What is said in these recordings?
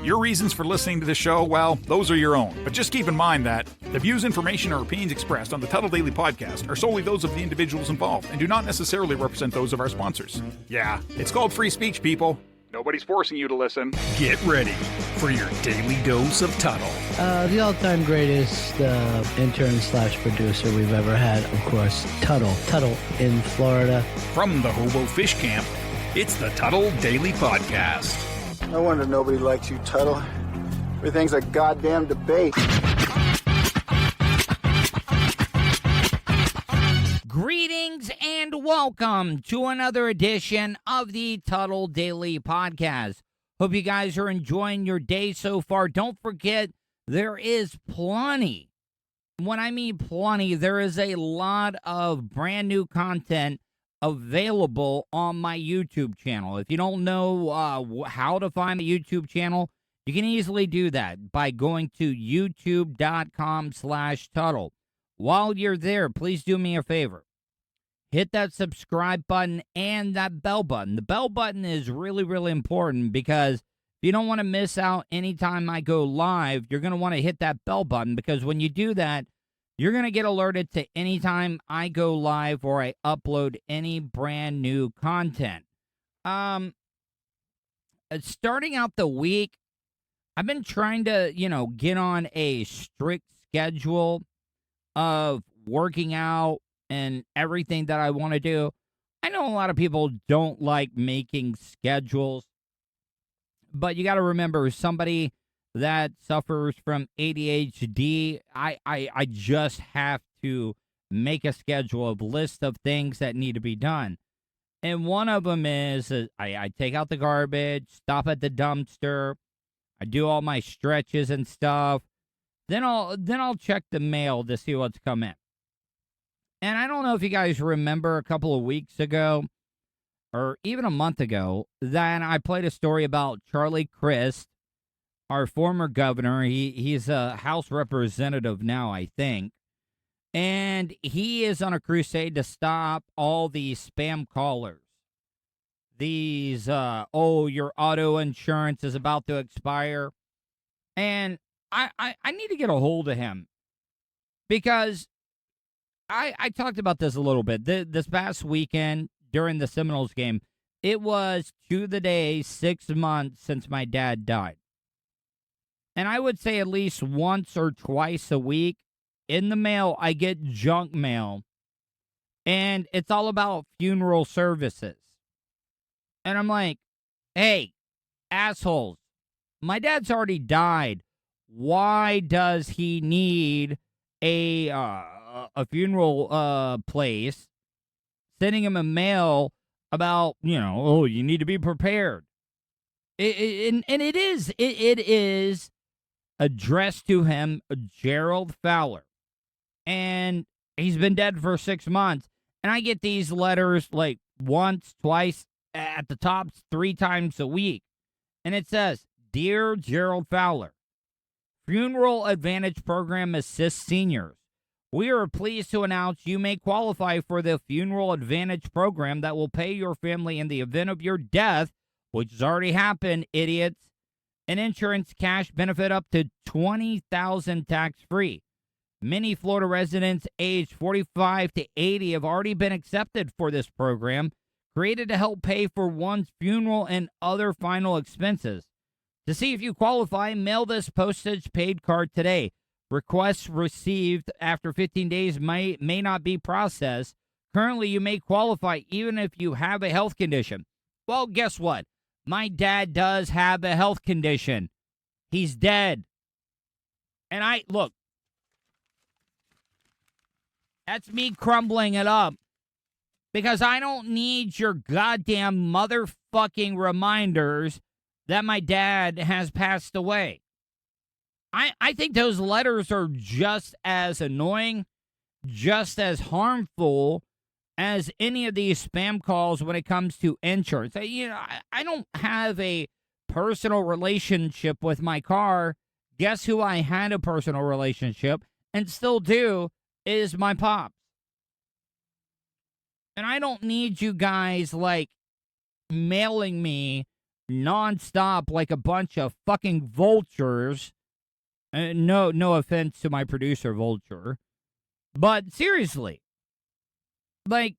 Your reasons for listening to the show, well, those are your own. But just keep in mind that the views, information, or opinions expressed on the Tuddle Daily Podcast are solely those of the individuals involved and do not necessarily represent those of our sponsors. Yeah, it's called free speech, people. Nobody's forcing you to listen. Get ready for your daily dose of Tuddle. The all-time greatest intern/producer we've ever had, of course, Tuddle. Tuddle in Florida. From the Hobo Fish Camp, it's the Tuddle Daily Podcast. No wonder nobody likes you, Tuddle. Everything's a goddamn debate. Greetings and welcome to another edition of the Tuddle Daily Podcast. Hope you guys are enjoying your day so far. Don't forget, there is plenty. When I mean plenty, there is a lot of brand new content available on my YouTube channel. If you don't know how to find the YouTube channel, you can easily do that by going to youtube.com/Tuddle. While you're there, please do me a favor. Hit that subscribe button and that bell button. The bell button is really, really important because if you don't want to miss out anytime I go live, you're going to want to hit that bell button because when you do that, you're going to get alerted to anytime I go live or I upload any brand new content. Starting out the week, I've been trying to, get on a strict schedule of working out and everything that I want to do. I know a lot of people don't like making schedules, but you got to remember, somebody that suffers from ADHD, I just have to make a schedule of list of things that need to be done. And one of them is I take out the garbage, stop at the dumpster, I do all my stretches and stuff. Then I'll check the mail to see what's come in. And I don't know if you guys remember a couple of weeks ago, or even a month ago, that I played a story about Charlie Crist, our former governor. He's a House representative now, I think. And he is on a crusade to stop all these spam callers. These, your auto insurance is about to expire. And I need to get a hold of him because I talked about this a little bit. This past weekend during the Seminoles game, it was to the day 6 months since my dad died. And I would say at least once or twice a week in the mail, I get junk mail. And it's all about funeral services. And I'm like, hey, assholes, my dad's already died. Why does he need a funeral place sending him a mail about, you need to be prepared? It is addressed to him, Gerald Fowler. And he's been dead for 6 months. And I get these letters like once, twice, at the top 3 times a week. And it says, Dear Gerald Fowler, Funeral Advantage Program assists seniors. We are pleased to announce you may qualify for the Funeral Advantage Program that will pay your family in the event of your death, which has already happened, idiots, an insurance cash benefit up to $20,000 tax-free. Many Florida residents aged 45 to 80 have already been accepted for this program, created to help pay for one's funeral and other final expenses. To see if you qualify, mail this postage-paid card today. Requests received after 15 days may not be processed. Currently, you may qualify even if you have a health condition. Well, guess what? My dad does have a health condition. He's dead. And look, that's me crumbling it up because I don't need your goddamn motherfucking reminders that my dad has passed away. I think those letters are just as annoying, just as harmful as any of these spam calls when it comes to insurance. I don't have a personal relationship with my car. Guess who I had a personal relationship and still do is my pops. And I don't need you guys, mailing me nonstop like a bunch of fucking vultures. No offense to my producer, Vulture. But seriously, like,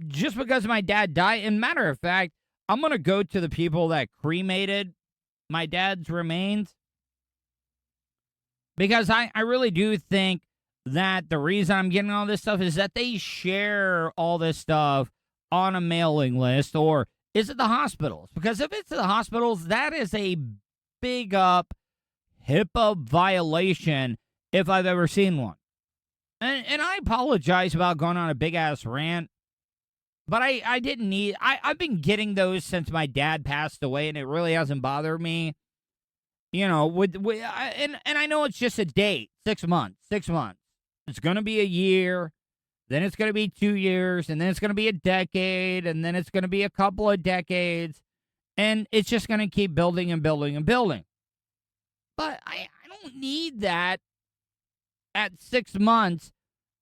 just because my dad died, and matter of fact, I'm going to go to the people that cremated my dad's remains, because I really do think that the reason I'm getting all this stuff is that they share all this stuff on a mailing list. Or is it the hospitals? Because if it's the hospitals, that is a big up HIPAA violation if I've ever seen one. And I apologize about going on a big-ass rant, but I didn't need... I've been getting those since my dad passed away, and it really hasn't bothered me. You know, and I know it's just a date, 6 months. It's going to be a year, then it's going to be 2 years, and then it's going to be a decade, and then it's going to be a couple of decades, and it's just going to keep building and building and building. But I don't need that at 6 months,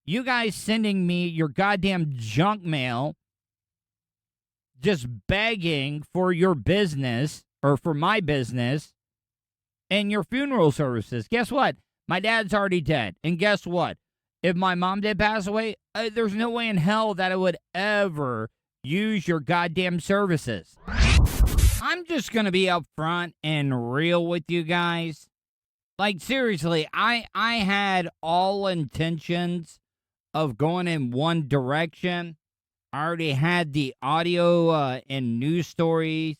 you guys sending me your goddamn junk mail, just begging for your business, or for my business, and your funeral services. Guess what? My dad's already dead. And guess what? If my mom did pass away, there's no way in hell that I would ever use your goddamn services. I'm just going to be upfront and real with you guys. Like, seriously, I had all intentions of going in one direction. I already had the audio and news stories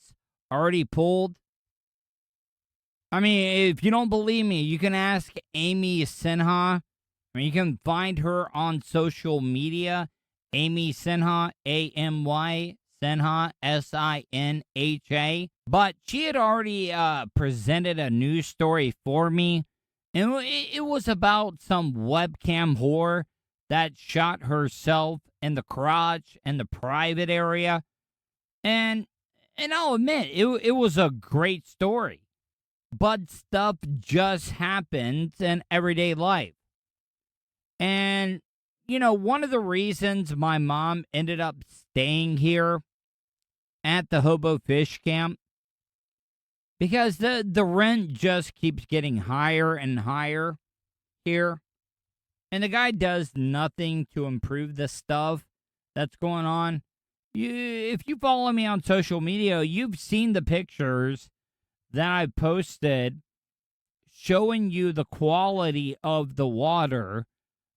already pulled. I mean, if you don't believe me, you can ask Amy Sinha. I mean, you can find her on social media. Amy Sinha, A-M-Y, Sinha, S-I-N-H-A. But she had already presented a news story for me. And it was about some webcam whore that shot herself in the crotch in the private area. And I'll admit, it was a great story. But stuff just happens in everyday life. And, you know, one of the reasons my mom ended up staying here at the Hobo Fish Camp, because the rent just keeps getting higher and higher here. And the guy does nothing to improve the stuff that's going on. If you follow me on social media, you've seen the pictures that I posted showing you the quality of the water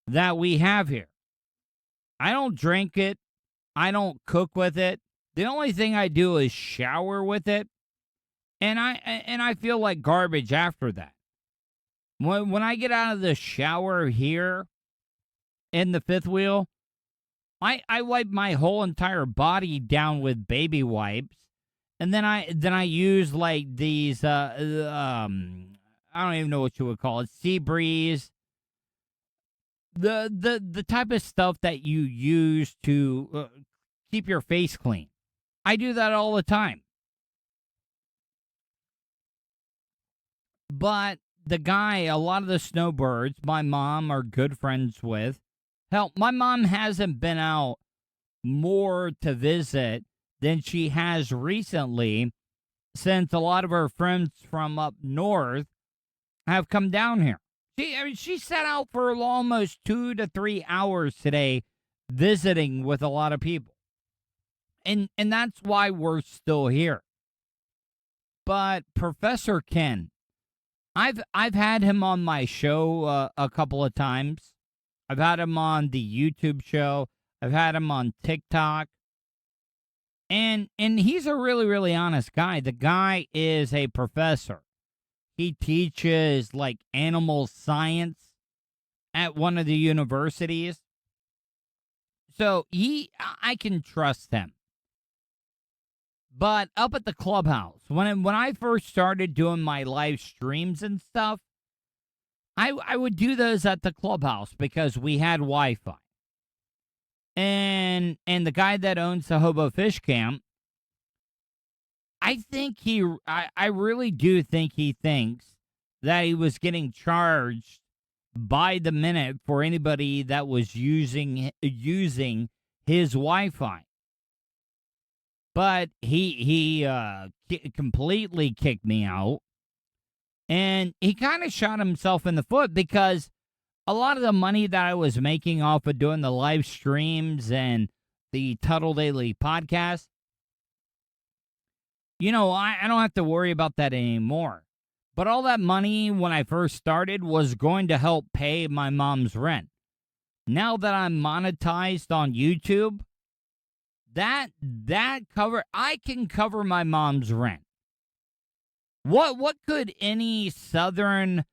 that we have here. I don't drink it. I don't cook with it. The only thing I do is shower with it. And I feel like garbage after that. When I get out of the shower here in the fifth wheel, I wipe my whole entire body down with baby wipes. And then I use like these I don't even know what you would call it, sea breeze. The type of stuff that you use to keep your face clean. I do that all the time. But the guy, a lot of the snowbirds, my mom are good friends with. Hell, my mom hasn't been out more to visit than she has recently, since a lot of her friends from up north have come down here. She sat out for almost 2 to 3 hours today visiting with a lot of people. And that's why we're still here. But Professor Ken, I've had him on my show a couple of times. I've had him on the YouTube show. I've had him on TikTok. And he's a really, really honest guy. The guy is a professor. He teaches, like, animal science at one of the universities. So I can trust him. But up at the clubhouse, when I first started doing my live streams and stuff, I would do those at the clubhouse because we had Wi-Fi. And the guy that owns the Hobo Fish Camp, I really do think he thinks that he was getting charged by the minute for anybody that was using his Wi-Fi. But he completely kicked me out. And he kind of shot himself in the foot because a lot of the money that I was making off of doing the live streams and the Tuddle Daily podcast, I don't have to worry about that anymore. But all that money when I first started was going to help pay my mom's rent. Now that I'm monetized on YouTube, I can cover my mom's rent. What could any Southern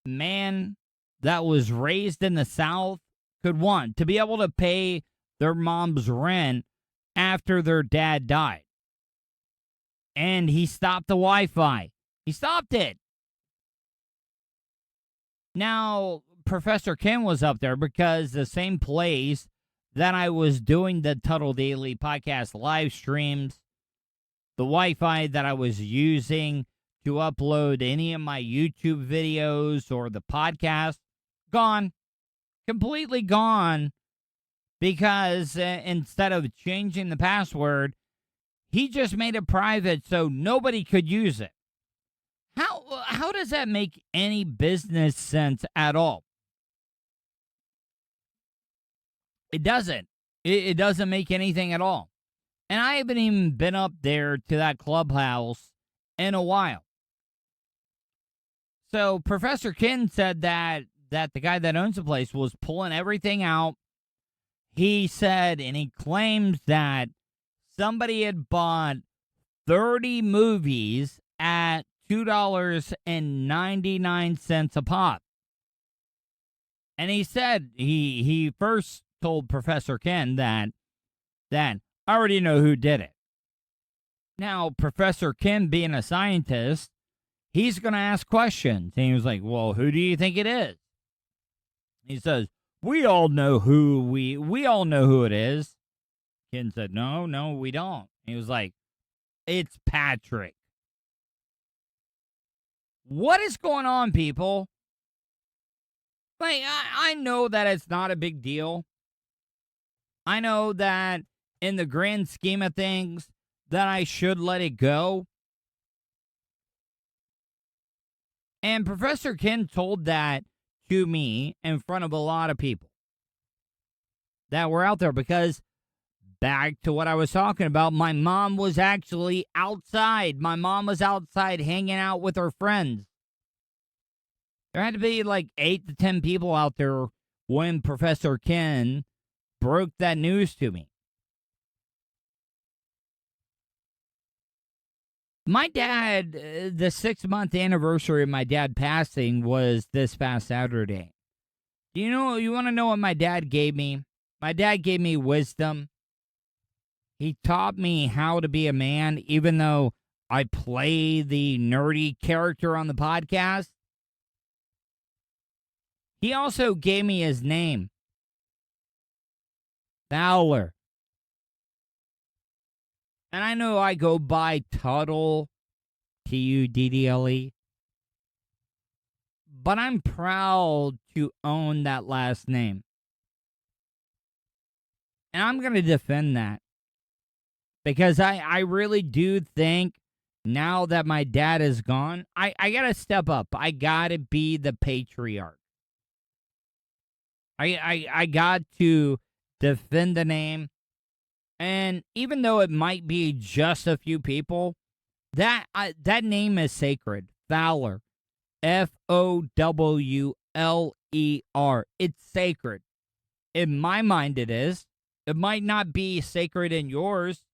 man that was raised in the South could want? To be able to pay their mom's rent after their dad died. And he stopped the Wi-Fi. He stopped it. Now, Professor Ken was up there because the same place that I was doing the Tuddle Daily podcast live streams, the Wi-Fi that I was using to upload any of my YouTube videos or the podcast, gone. Completely gone. Because instead of changing the password, he just made it private so nobody could use it. How does that make any business sense at all? It doesn't. It doesn't make anything at all. And I haven't even been up there to that clubhouse in a while. So Professor Ken said that the guy that owns the place was pulling everything out. He said, and he claims that somebody had bought 30 movies at $2.99 a pop. And he said, he first told Professor Ken that I already know who did it. Now, Professor Ken, being a scientist, he's going to ask questions. And he was like, well, who do you think it is? He says, we all know who it is. Ken said, no, we don't. He was like, it's Patrick. What is going on, people? Like, I know that it's not a big deal. I know that in the grand scheme of things, that I should let it go. And Professor Ken told that to me in front of a lot of people that were out there because back to what I was talking about, my mom was actually outside. My mom was outside hanging out with her friends. There had to be like 8 to 10 people out there when Professor Ken broke that news to me. My dad, the 6-month anniversary of my dad passing was this past Saturday. You want to know what my dad gave me? My dad gave me wisdom. He taught me how to be a man, even though I play the nerdy character on the podcast. He also gave me his name, Fowler. And I know I go by Tuddle, Tuddle. But I'm proud to own that last name. And I'm going to defend that. Because I really do think now that my dad is gone, I got to step up. I got to be the patriarch. I got to defend the name. And even though it might be just a few people, that name is sacred. Fowler. Fowler. It's sacred. In my mind, it is. It might not be sacred in yours.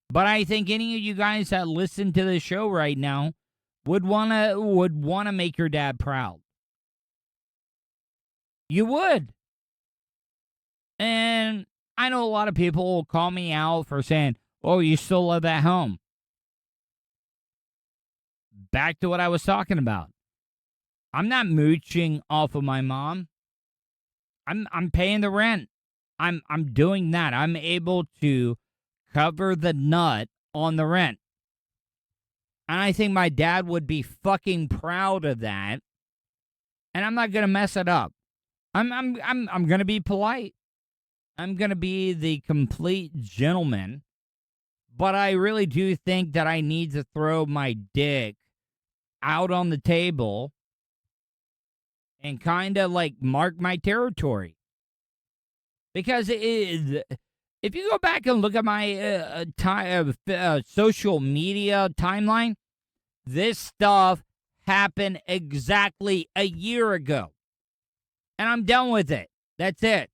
But I think any of you guys that listen to the show right now would wanna make your dad proud. You would. And I know a lot of people will call me out for saying, oh, you still live at home. Back to what I was talking about. I'm not mooching off of my mom. I'm paying the rent. I'm doing that. I'm able to cover the nut on the rent. And I think my dad would be fucking proud of that. And I'm not gonna mess it up. I'm gonna be polite. I'm gonna be the complete gentleman. but I really do think that I need to throw my dick out on the table and kind of like mark my territory. Because if you go back and look at my social media timeline, this stuff happened exactly a year ago. And I'm done with it. That's it.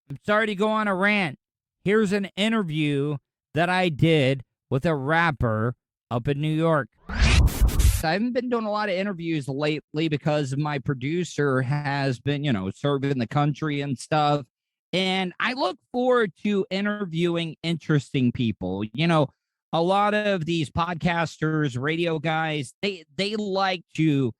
I'm sorry to go on a rant. Here's an interview that I did with a rapper up in New York. I haven't been doing a lot of interviews lately because my producer has been, serving the country and stuff. And I look forward to interviewing interesting people. A lot of these podcasters, radio guys, they like to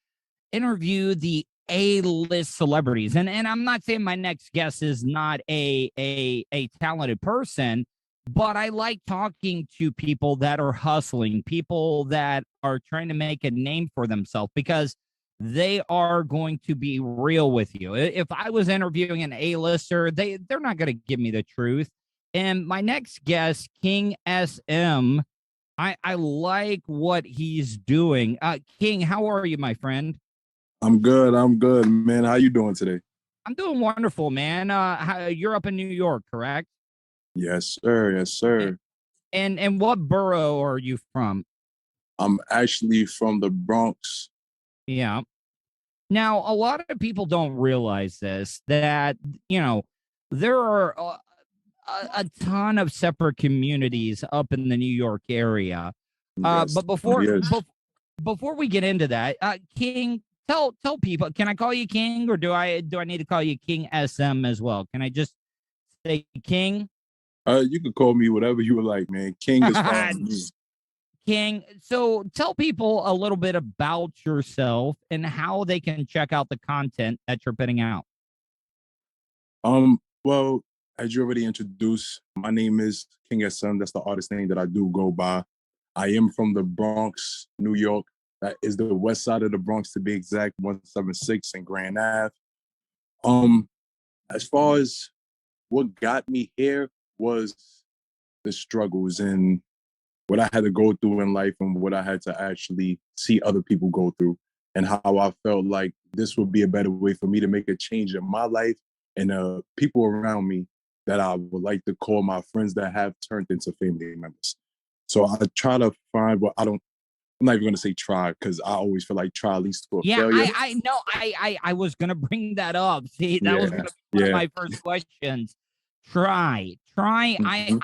interview the A-list celebrities. And I'm not saying my next guest is not a talented person, but I like talking to people that are hustling, people that are trying to make a name for themselves, because they are going to be real with you. If I was interviewing an A-lister, they're not going to give me the truth. And my next guest, King SM, I like what he's doing. King, how are you, my friend? I'm good, man. How you doing today? I'm doing wonderful, man. You're up in New York, correct? Yes, sir. Yes, sir. And what borough are you from? I'm actually from the Bronx. Yeah. Now, a lot of people don't realize this, that, there are a ton of separate communities up in the New York area. Yes. But before we get into that, King, tell people, can I call you King, or do I need to call you King SM as well? Can I just say King? You could call me whatever you would like, man. King is fine with me. King, so tell people a little bit about yourself and how they can check out the content that you're putting out. Well, as you already introduced, my name is King SM. That's the artist name that I do go by. I am from the Bronx, New York. That is the west side of the Bronx, to be exact, 176 and Grand Ave. As far as what got me here was the struggles and what I had to go through in life, and what I had to actually see other people go through, and how I felt like this would be a better way for me to make a change in my life and people around me that I would like to call my friends that have turned into family members. So I try to find I'm not even going to say try, because I always feel like try leads to a failure. I know. I was going to bring that up. See, that was going to be one of my first questions. Try. Mm-hmm.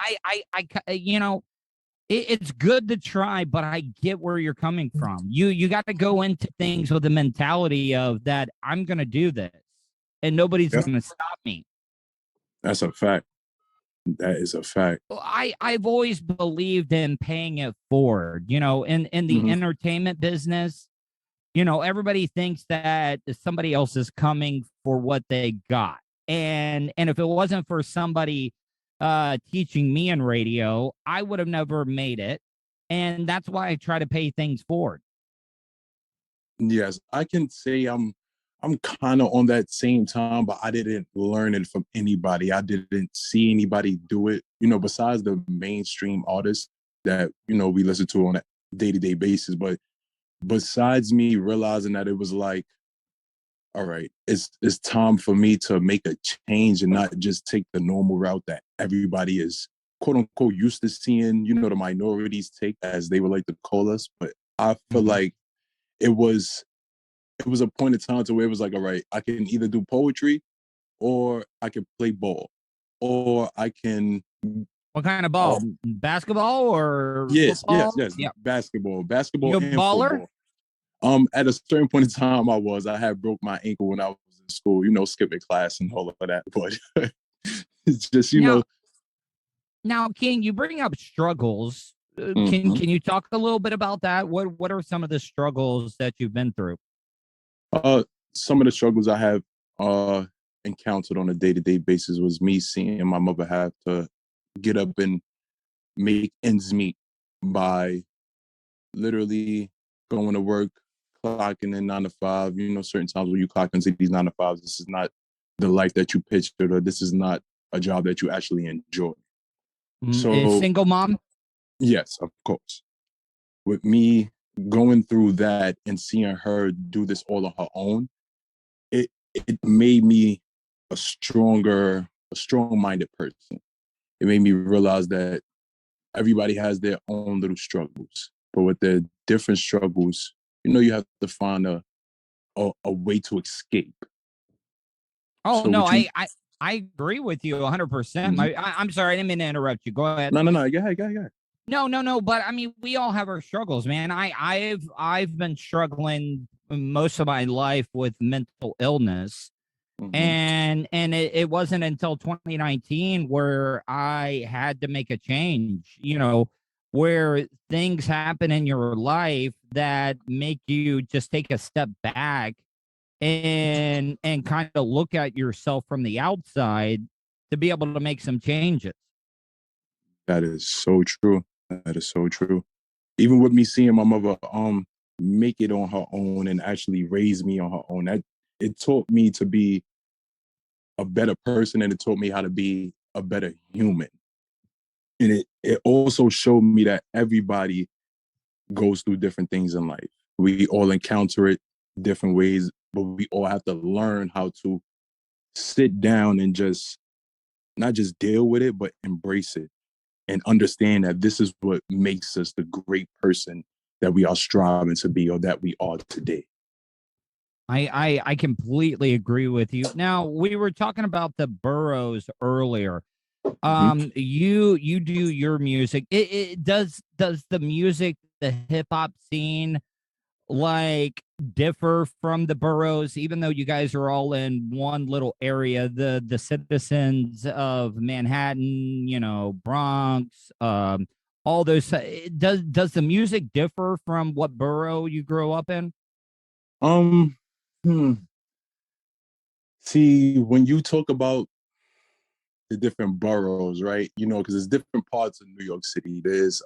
It's good to try, but I get where you're coming from. You got to go into things with the mentality of that I'm going to do this, and nobody's going to stop me. That's a fact. That is a fact. I've always believed in paying it forward. In the entertainment business, everybody thinks that somebody else is coming for what they got. And if it wasn't for somebody teaching me in radio, I would have never made it. And that's why I try to pay things forward. Yes, I can say I'm kind of on that same time, but I didn't learn it from anybody. I didn't see anybody do it, besides the mainstream artists that, we listen to on a day-to-day basis. But besides me realizing that it was like, all right, it's time for me to make a change and not just take the normal route that everybody is, quote unquote, used to seeing, the minorities take, as they would like to call us. But I feel like it was a point in time to where it was like, all right, I can either do poetry, or I can play ball, or I can. What kind of ball? Basketball or football? Yes. Yeah. Basketball. You a and baller? Football. At a certain point in time, I had broke my ankle when I was in school, skipping class and all of that. But it's just, Now, King, you bring up struggles. Can you talk a little bit about that? What are some of the struggles that you've been through? Some of the struggles I have encountered on a day-to-day basis was me seeing my mother have to get up and make ends meet by literally going to work, clocking in 9 to 5. Certain times when you clock into these 9 to 5s, this is not the life that you pictured, or this is not a job that you actually enjoy. Is So single mom? yes, of course. With me going through that and seeing her do this all on her own, it made me a strong-minded person. It made me realize that everybody has their own little struggles, but with their different struggles, you have to find a way to escape. Oh So no, what you I agree with you 100%. Mhm. I'm sorry, I didn't mean to interrupt you. Go ahead. No, go ahead, go ahead, go ahead. No. But I mean, we all have our struggles, man. I've been struggling most of my life with mental illness, Mhm. and it wasn't until 2019 where I had to make a change. Where things happen in your life that make you just take a step back and kind of look at yourself from the outside to be able to make some changes. That is so true. That is so true. Even with me seeing my mother make it on her own and actually raise me on her own, that it taught me to be a better person, and it taught me how to be a better human. And it also showed me that everybody goes through different things in life. We all encounter it different ways, but we all have to learn how to sit down and just not just deal with it, but embrace it and understand that this is what makes us the great person that we are striving to be or that we are today. I completely agree with you. Now, we were talking about the boroughs earlier. Mhm. You do your music. It does the music, the hip hop scene, like, differ from the boroughs, even though you guys are all in one little area, the citizens of Manhattan, Bronx, all those. Does the music differ from what borough you grew up in? Um, hmm. See, when you talk about the different boroughs, right? Because there's different parts of New York City. There's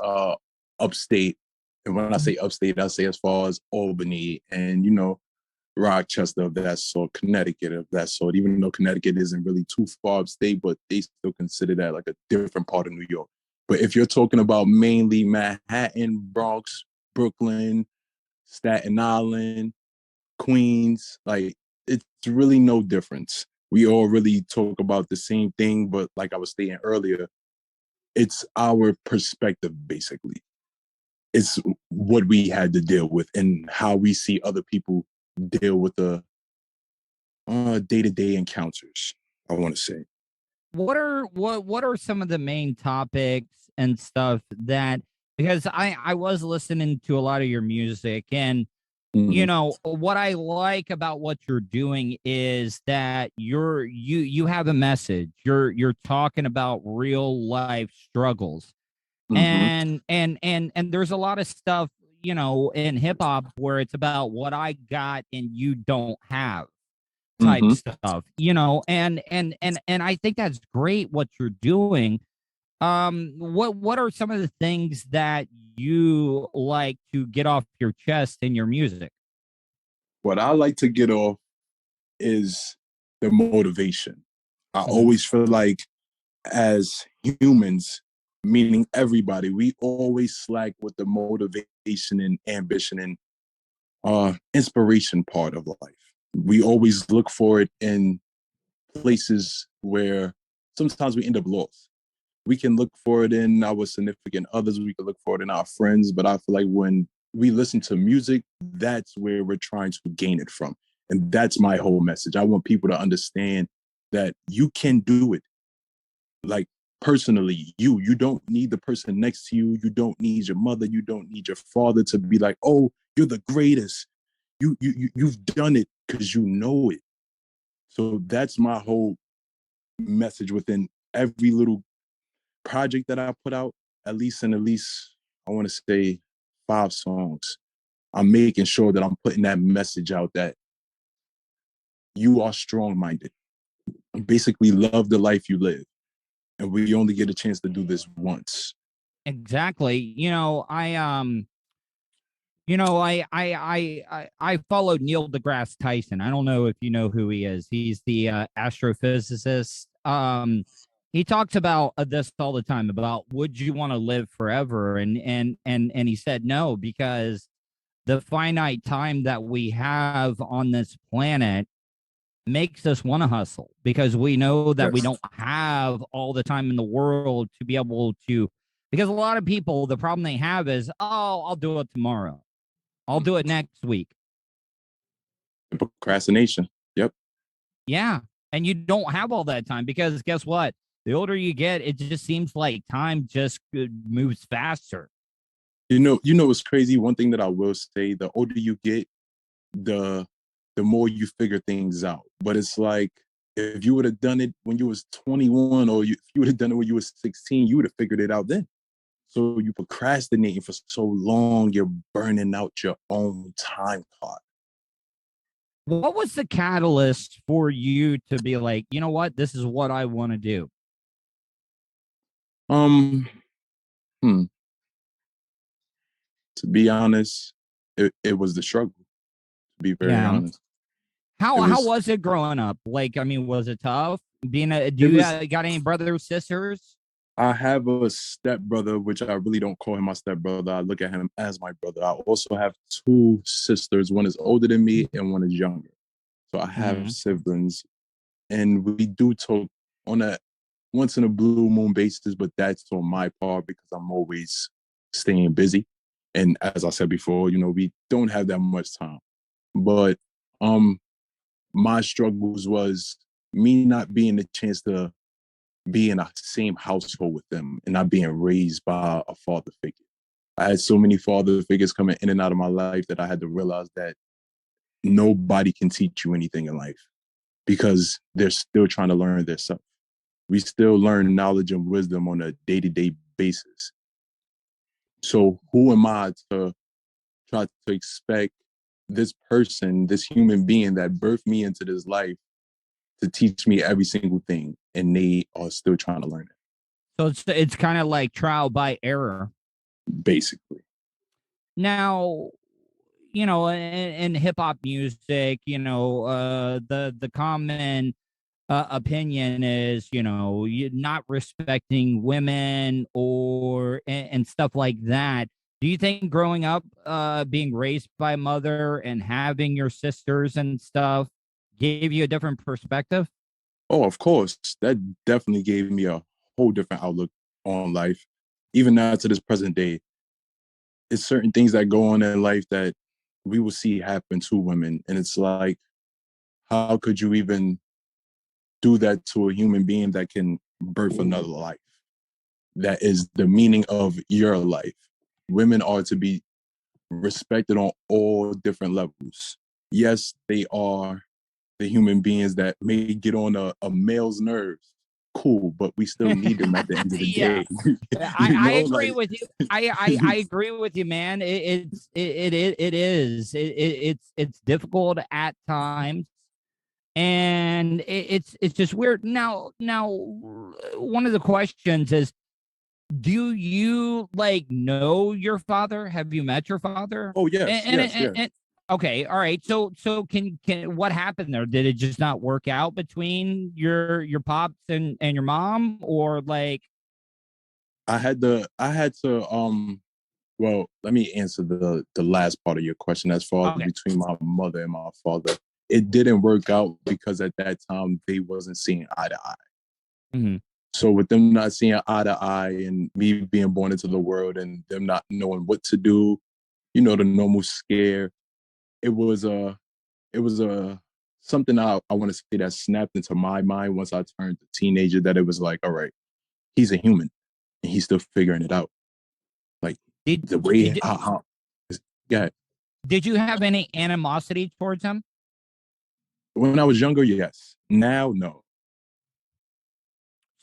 upstate, and when I say upstate, I say as far as Albany and Rochester of that sort, Connecticut of that sort. Even though Connecticut isn't really too far upstate, but they still consider that like a different part of New York. But if you're talking about mainly Manhattan, Bronx, Brooklyn, Staten Island, Queens, like it's really no difference. We all really talk about the same thing, but like I was stating earlier, it's our perspective basically. It's what we had to deal with and how we see other people deal with the day-to-day encounters, I want to say. What are some of the main topics and stuff that, because I was listening to a lot of your music, and Mhm. what I like about what you're doing is that you have a message. You're talking about real life struggles. Mhm. And there's a lot of stuff, in hip hop where it's about what I got and you don't have type Mhm. stuff, and I think that's great what you're doing. What are some of the things that you like to get off your chest in your music? What I like to get off is the motivation. I Mhm. always feel like as humans, meaning everybody, we always slack with the motivation and ambition and inspiration part of life. We always look for it in places where sometimes we end up lost. We can look for it in our significant others, we can look for it in our friends, but I feel like when we listen to music, that's where we're trying to gain it from. And that's my whole message. I want people to understand that you can do it. Like personally, you don't need the person next to you. You don't need your mother. You don't need your father to be like, oh, you're the greatest. You've done it because you know it. So that's my whole message within every little project that I put out, at least I want to say 5 songs. I'm making sure that I'm putting that message out that you are strong minded. Basically, love the life you live. And we only get a chance to do this once. Exactly. I followed Neil deGrasse Tyson. I don't know if you know who he is. He's the astrophysicist. he talks about this all the time about would you want to live forever, and he said no, because the finite time that we have on this planet makes us want to hustle, because we know that we Yes. don't have all the time in the world to be able to, because a lot of people, the problem they have is, oh, I'll do it tomorrow, I'll do it next week. Procrastination. Yep. Yeah. And you don't have all that time, because guess what? The older you get, it just seems like time just moves faster. You know what's crazy? One thing that I will say, the older you get, the more you figure things out. But it's like, if you would have done it when you was 21, or if you would have done it when you was 16, you would have figured it out then. So you procrastinating for so long, you're burning out your own time clock. What was the catalyst for you to be like, you know what, this is what I want to do? To be honest, it was the struggle, to be very honest. How was it growing up? Like, I mean, was it tough? Do you got any brothers or sisters? I have a stepbrother, which I really don't call him my stepbrother. I look at him as my brother. I also have two sisters. One is older than me and one is younger. So I have siblings, and we do talk on a once in a blue moon basis, but that's on my part because I'm always staying busy. And as I said before, we don't have that much time. But my struggles was me not being the chance to be in a same household with them and not being raised by a father figure. I had so many father figures coming in and out of my life that I had to realize that nobody can teach you anything in life because they're still trying to learn themselves. We still learn knowledge and wisdom on a day-to-day basis. So who am I to try to expect this person, this human being that birthed me into this life, to teach me every single thing, and they are still trying to learn it. So it's kind of like trial by error, basically. Now, in hip hop music, the common opinion is, you're not respecting women and stuff like that. Do you think growing up, being raised by a mother and having your sisters and stuff gave you a different perspective? Oh, of course. That definitely gave me a whole different outlook on life. Even now to this present day, it's certain things that go on in life that we will see happen to women. And it's like, how could you even do that to a human being that can birth another life? That is the meaning of your life. Women are to be respected on all different levels. Yes, they are the human beings that may get on a male's nerves. Cool, but we still need them at the end of the day. I agree with you. I agree with you, man. It is. It's difficult at times, and it's just weird. Now, one of the questions is, do you know your father? Have you met your father? Oh yes, yes. Okay, all right. So can what happened there? Did it just not work out between your pops and your mom, or like? I had to well, let me answer the last part of your question. As far as between my mother and my father, it didn't work out because at that time they wasn't seeing eye to eye. Mm-hmm. So with them not seeing eye to eye and me being born into the world and them not knowing what to do, the normal scare, it was something I want to say that snapped into my mind once I turned a teenager, that it was like, all right, he's a human and he's still figuring it out. Like the way how yeah. Did you have any animosity towards him? When I was younger, yes. Now, no.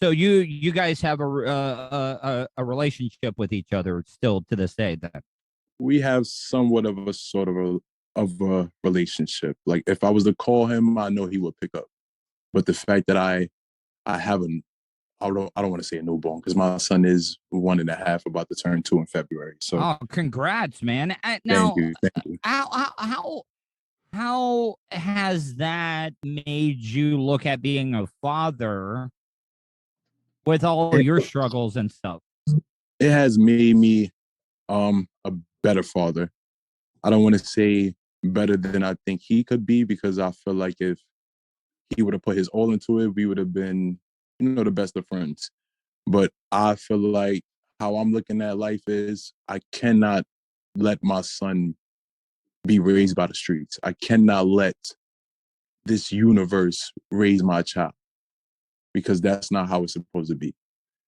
So you guys have a relationship with each other still to this day, then? We have somewhat of a sort of a relationship. Like if I was to call him, I know he would pick up. But the fact that I haven't, I don't want to say a newborn because my son is 1.5, about to turn 2 in February. So, congrats, man! Now, thank you. How has that made you look at being a father with all your struggles and stuff? It has made me a better father. I don't want to say better than I think he could be, because I feel like if he would have put his all into it, we would have been, the best of friends. But I feel like how I'm looking at life is I cannot let my son be raised by the streets. I cannot let this universe raise my child, because that's not how it's supposed to be.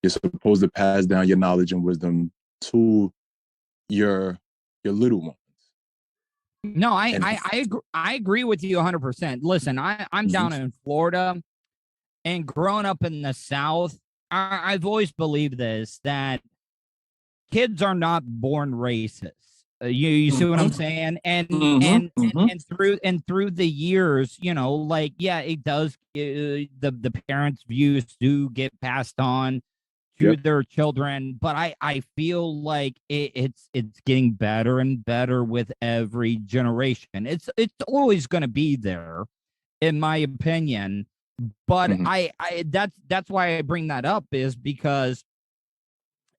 You're supposed to pass down your knowledge and wisdom to your little ones. No, I agree with you 100%. Listen, I'm down in Florida, and growing up in the South, I've always believed this, that kids are not born racist. You see what I'm saying? And through the years, like, yeah, it does. The parents' views do get passed on to their children, but I feel like it's getting better and better with every generation. It's always going to be there, in my opinion. But I that's why I bring that up, is because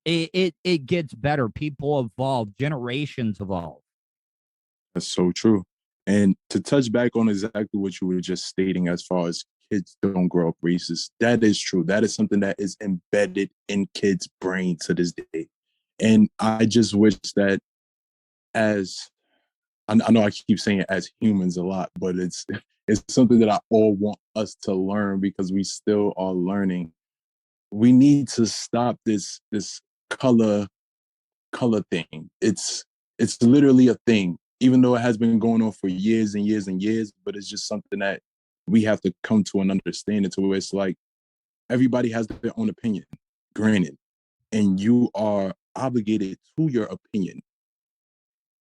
it gets better. People evolve, generations evolve. That's so true. And to touch back on exactly what you were just stating, as far as kids don't grow up racist, that is true. That is something that is embedded in kids' brain to this day. And I just wish that, as I know I keep saying it, as humans a lot, but it's something that I all want us to learn, because we still are learning. We need to stop this color thing. It's literally a thing, even though it has been going on for years and years and years, but it's just something that we have to come to an understanding to, where it's like everybody has their own opinion, granted, and you are obligated to your opinion.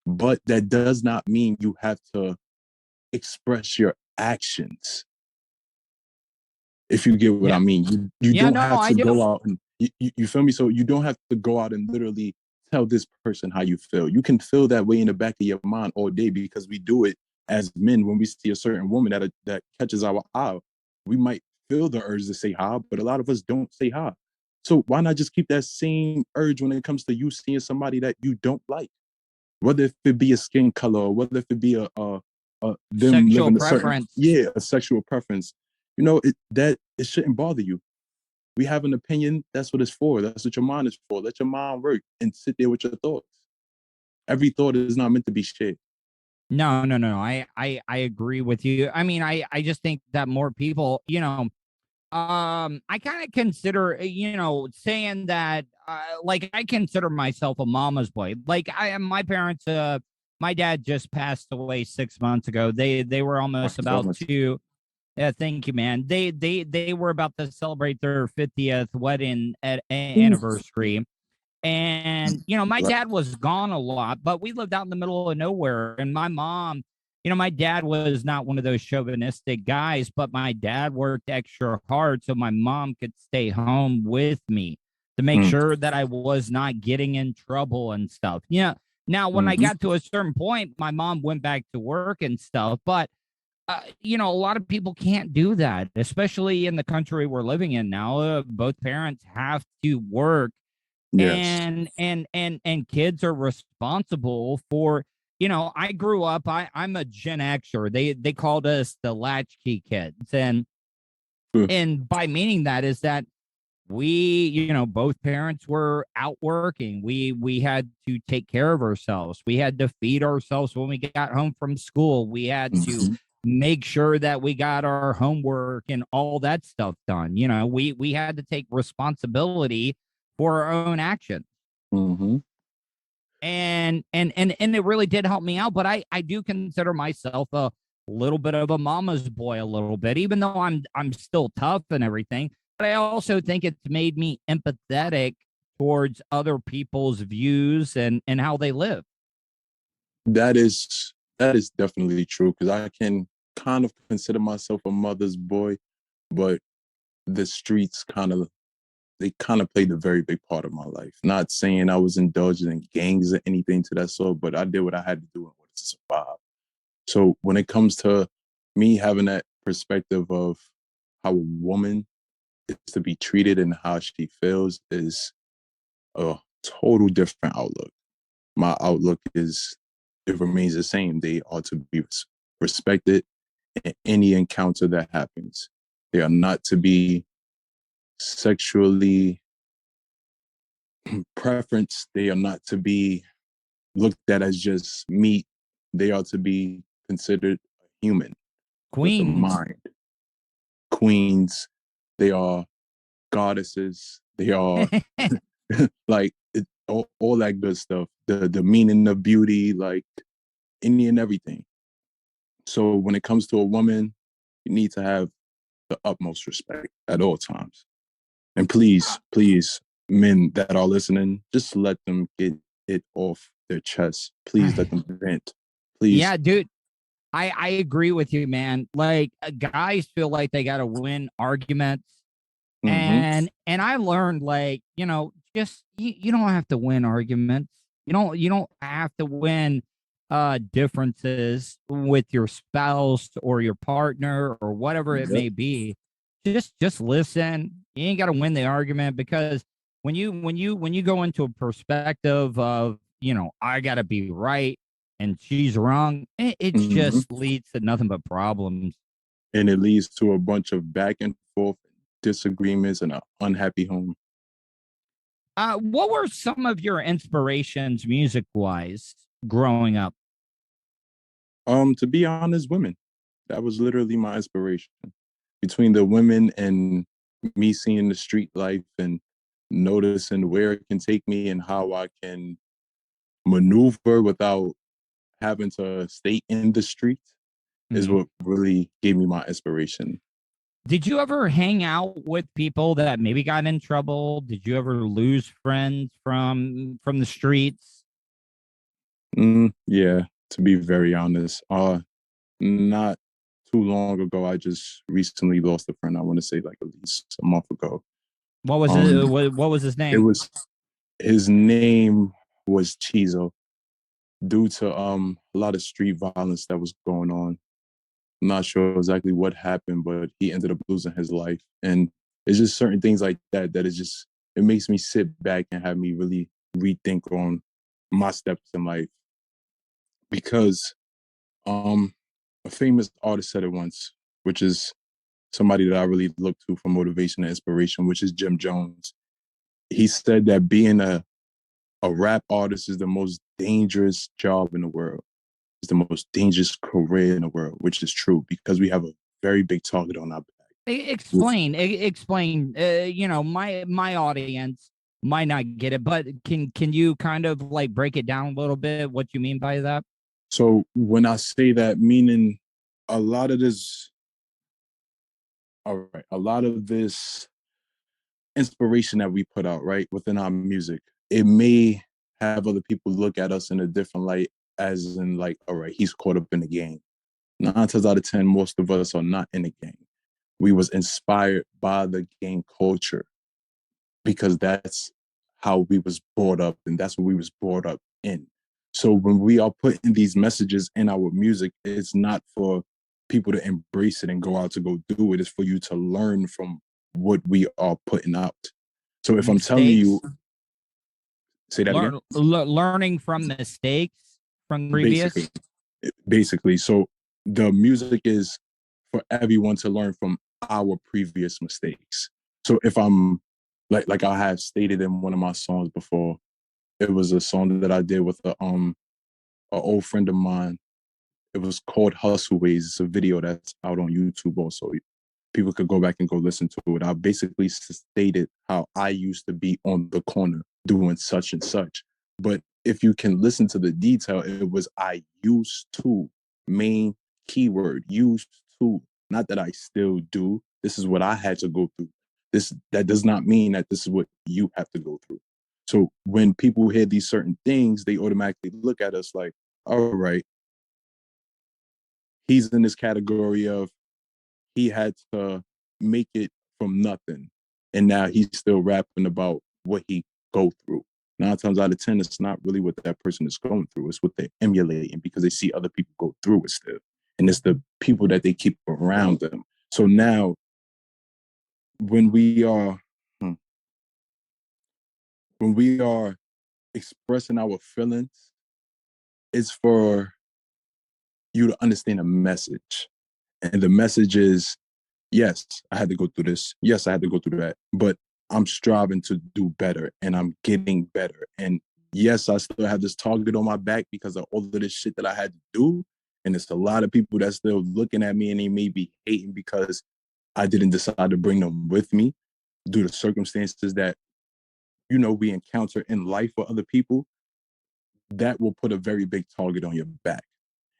But that does not mean you have to express your actions. If you get what I mean, you don't have to go out and you feel me. So you don't have to go out and literally tell this person how you feel. You can feel that way in the back of your mind all day, because we do it as men. When we see a certain woman that catches our eye, we might feel the urge to say hi, but a lot of us don't say hi. So why not just keep that same urge when it comes to you seeing somebody that you don't like, whether if it be a skin color, or whether if it be a them sexual living preference. a sexual preference. It shouldn't bother you. We have an opinion. That's what it's for. That's what your mind is for. Let your mind work and sit there with your thoughts. Every thought is not meant to be shared. No. I agree with you. I mean, I just think that more people, I kind of consider, saying that, like, I consider myself a mama's boy. Like, my parents, my dad just passed away 6 months ago. They were almost about to. Yeah, thank you, man. They were about to celebrate their 50th wedding anniversary. And, my dad was gone a lot, but we lived out in the middle of nowhere. And my mom, my dad was not one of those chauvinistic guys, but my dad worked extra hard so my mom could stay home with me to make sure that I was not getting in trouble and stuff. Yeah. Now, when I got to a certain point, my mom went back to work and stuff, but a lot of people can't do that, especially in the country we're living in now. Both parents have to work, and kids are responsible for. I grew up. I'm a Gen Xer. They called us the latchkey kids, and by meaning that is that we, both parents were out working. We had to take care of ourselves. We had to feed ourselves when we got home from school. We had to make sure that we got our homework and all that stuff done. We had to take responsibility for our own actions. And it really did help me out. But I do consider myself a little bit of a mama's boy, a little bit, even though I'm still tough and everything. But I also think it's made me empathetic towards other people's views and how they live. That is definitely true, because I can kind of consider myself a mother's boy, but the streets kind of played a very big part of my life. Not saying I was indulging in gangs or anything to that sort, but I did what I had to do in order to survive. So when it comes to me having that perspective of how a woman is to be treated and how she feels is a total different outlook. My outlook is, it remains the same. They are to be respected in any encounter that happens. They are not to be sexually preferenced. They are not to be looked at as just meat. They are to be considered human with a Queens. mind. Queens. They are goddesses. They are like all that good stuff. The meaning of beauty, like any and everything. So when it comes to a woman, you need to have the utmost respect at all times. And please, please, men that are listening, just let them get it off their chest. Please let them vent. Please. Yeah, dude. I agree with you, man. Like guys feel like they got to win arguments. And I learned, like, just you don't have to win arguments. You don't have to win differences with your spouse or your partner or whatever it may be. Just listen. You ain't got to win the argument, because when you go into a perspective of, I got to be right and she's wrong, it just leads to nothing but problems. And it leads to a bunch of back and forth disagreements and an unhappy home. What were some of your inspirations music-wise growing up? To be honest, women. That was literally my inspiration. Between the women and me seeing the street life and noticing where it can take me and how I can maneuver without having to stay in the street is what really gave me my inspiration. Did you ever hang out with people that maybe got in trouble? Did you ever lose friends from the streets? Yeah, to be very honest. Not too long ago, I just recently lost a friend. I want to say like at least a month ago. What was it? What was his name? His name was Chizo. Due to a lot of street violence that was going on. I'm not sure exactly what happened, but he ended up losing his life. And it's just certain things like that it makes me sit back and have me really rethink on my steps in life. Because a famous artist said it once, which is somebody that I really look to for motivation and inspiration, which is Jim Jones. He said that being a rap artist is the most dangerous job in the world. It's the most dangerous career in the world, which is true because we have a very big target on our back. Explain. My audience might not get it, but can you kind of like break it down a little bit? What you mean by that? So when I say that, meaning a lot of this inspiration that we put out, right, within our music, it may have other people look at us in a different light, as in like, all right, he's caught up in the game. 9 times out of 10, most of us are not in the game. We was inspired by the game culture because that's how we was brought up and that's what we was brought up in. So when we are putting these messages in our music, it's not for people to embrace it and go out to go do it. It's for you to learn from what we are putting out. So if I'm telling you, say that again. Learning from mistakes from previous. Basically, so the music is for everyone to learn from our previous mistakes. So if I'm like I have stated in one of my songs before, it was a song that I did with an old friend of mine. It was called Hustle Ways. It's a video that's out on YouTube also. People could go back and go listen to it. I basically stated how I used to be on the corner doing such and such. But if you can listen to the detail, it was I used to, main keyword, used to. Not that I still do. This is what I had to go through. That does not mean that this is what you have to go through. So when people hear these certain things, they automatically look at us like, all right, he's in this category of he had to make it from nothing. And now he's still rapping about what he go through. 9 times out of 10, it's not really what that person is going through. It's what they're emulating because they see other people go through it still. And it's the people that they keep around them. So now when we are hmm, when we are expressing our feelings, it's for you to understand a message. And the message is, yes, I had to go through this. Yes, I had to go through that. But I'm striving to do better and I'm getting better. And yes, I still have this target on my back because of all of this shit that I had to do. And it's a lot of people that's still looking at me and they may be hating because I didn't decide to bring them with me due to circumstances that, we encounter in life with other people. That will put a very big target on your back.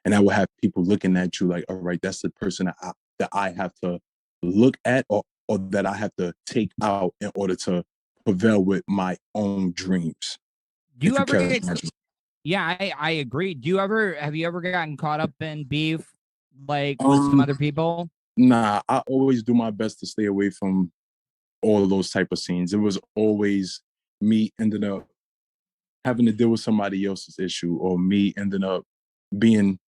And I will have people looking at you like, all right, that's the person that I have to look at or that I have to take out in order to prevail with my own dreams. Do you If you ever can get? imagine. Yeah, I agree. Have you ever gotten caught up in beef like with some Um, other people? nah, I always do my best to stay away from all of those type of scenes. It was always me ending up having to deal with somebody else's issue or me ending up being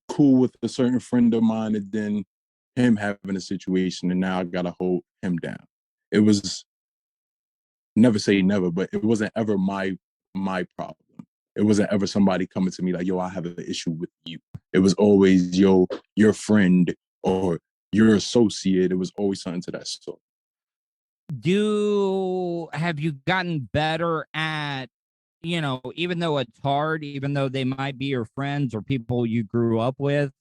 cool with a certain friend of mine and then him having a situation and now I gotta hold him down. It was never say never, but it wasn't ever my problem. It wasn't ever somebody coming to me like, yo, I have an issue with you. It was always, yo, your friend or your associate. It was always something to that sort. Have you gotten better at, even though it's hard, even though they might be your friends or people you grew up with?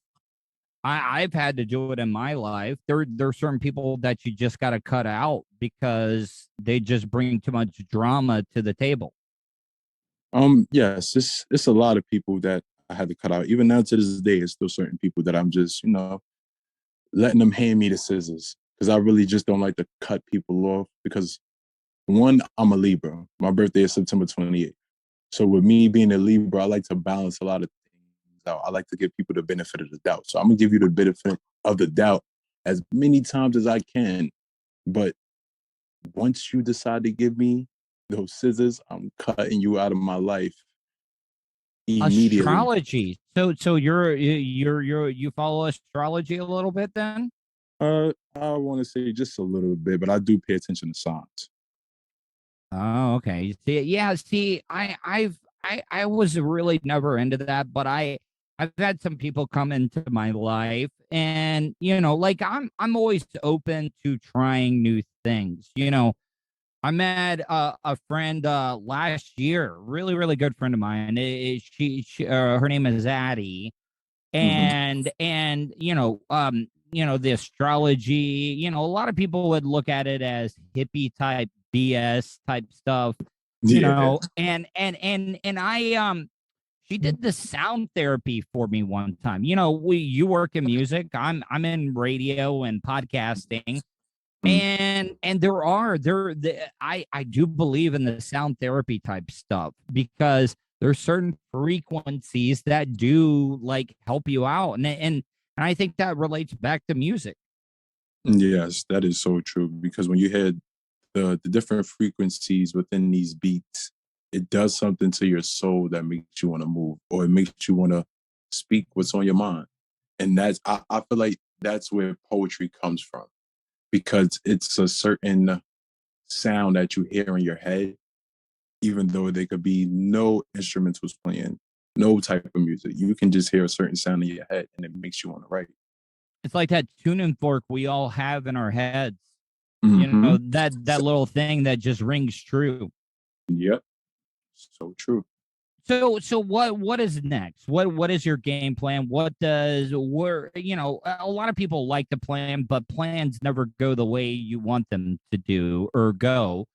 I've had to do it in my life. There are certain people that you just got to cut out because they just bring too much drama to the table. Yes, it's a lot of people that I had to cut out. Even now to this day, it's still certain people that I'm just, letting them hand me the scissors because I really just don't like to cut people off because one, I'm a Libra. My birthday is September 28th. So with me being a Libra, I like to balance a lot of things out. I like to give people the benefit of the doubt. So I'm gonna give you the benefit of the doubt as many times as I can. But once you decide to give me those scissors, I'm cutting you out of my life immediately. Astrology. So you follow astrology a little bit then? I want to say just a little bit, but I do pay attention to signs. Oh, okay. See, I was really never into that, but I've had some people come into my life and like I'm always open to trying new things. I met a friend last year, really, really good friend of mine. She her name is Addie, Mm-hmm. and the astrology. A lot of people would look at it as hippie type BS type stuff. Yeah. And I she did the sound therapy for me one time. You work in music. I'm in radio and podcasting. Mm. And I do believe in the sound therapy type stuff because there's certain frequencies that do like help you out, and I think that relates back to music. Yes, that is so true. Because when you hear the different frequencies within these beats, it does something to your soul that makes you want to move or it makes you want to speak what's on your mind. And I feel like that's where poetry comes from because it's a certain sound that you hear in your head, even though there could be no instruments was playing, no type of music. You can just hear a certain sound in your head and it makes you want to write. It's like that tuning fork we all have in our heads. Mm-hmm. That little thing that just rings true. Yep. So true. So what is next? What is your game plan? What does where a lot of people like to plan, but plans never go the way you want them to do or go.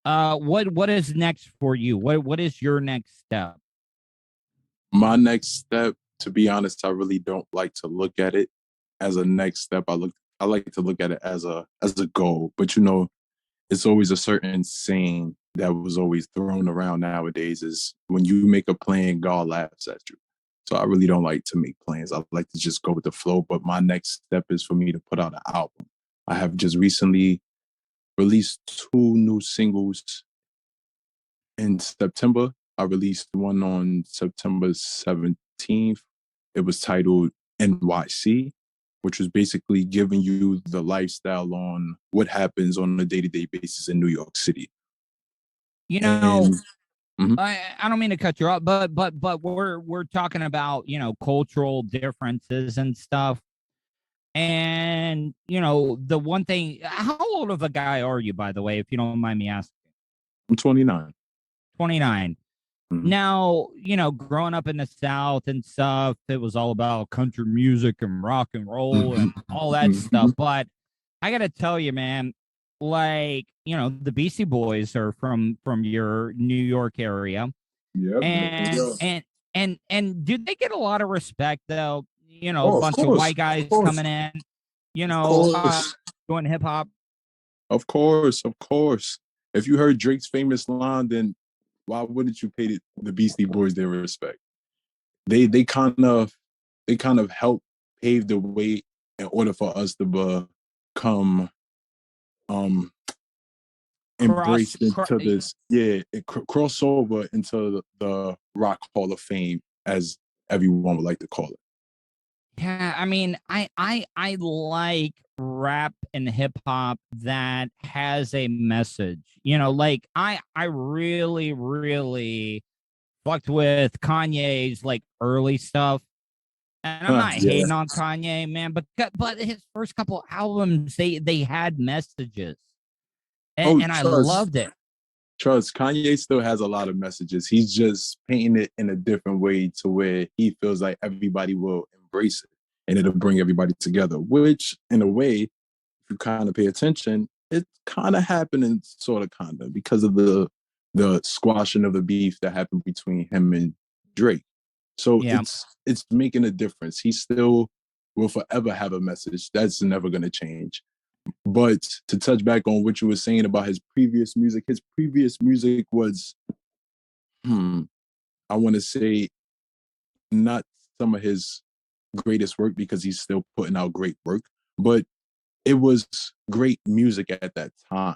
What is next for you? What is your next step? My next step, to be honest, I really don't like to look at it as a next step. I like to look at it as a goal. But it's always a certain saying that was always thrown around nowadays is when you make a plan, God laughs at you. So I really don't like to make plans. I like to just go with the flow. But my next step is for me to put out an album. I have just recently released 2 new singles in September. I released one on September 17th. It was titled NYC, which was basically giving you the lifestyle on what happens on a day-to-day basis in New York City. You know, Mhm. I don't mean to cut you off, but we're talking about, you know, cultural differences and stuff. And, you know, the one thing, how old of a guy are you, by the way, if you don't mind me asking? I'm 29. 29. Mhm. Now, you know, growing up in the South and stuff, it was all about country music and rock and roll and all that stuff. But I got to tell you, man, like, you know, the Beastie Boys are from your New York area. Yep. And do they get a lot of respect though? You know, a Oh, of bunch of course. white guys Of course. coming in, you Of know, course. doing hip hop. Of course. Of course. If you heard Drake's famous line, then why wouldn't you pay the Beastie Boys their respect? They kind of help pave the way in order for us to become embraced into this, crossover into the Rock Hall of Fame, as everyone would like to call it. Yeah, I mean, I like rap and hip hop that has a message. You know, like I really fucked with Kanye's like early stuff. And I'm not Yeah. hating on Kanye, man, but his first couple albums, they had messages. And I loved it. Trust, Kanye still has a lot of messages. He's just painting it in a different way to where he feels like everybody will embrace it and it'll bring everybody together, which in a way, if you kind of pay attention, it's kind of happening sort of kind of because of the squashing of the beef that happened between him and Drake. So Yeah. it's making a difference. He still will forever have a message. That's never going to change. But to touch back on what you were saying about his previous music was, I want to say, not some of his greatest work because he's still putting out great work, but it was great music at that time.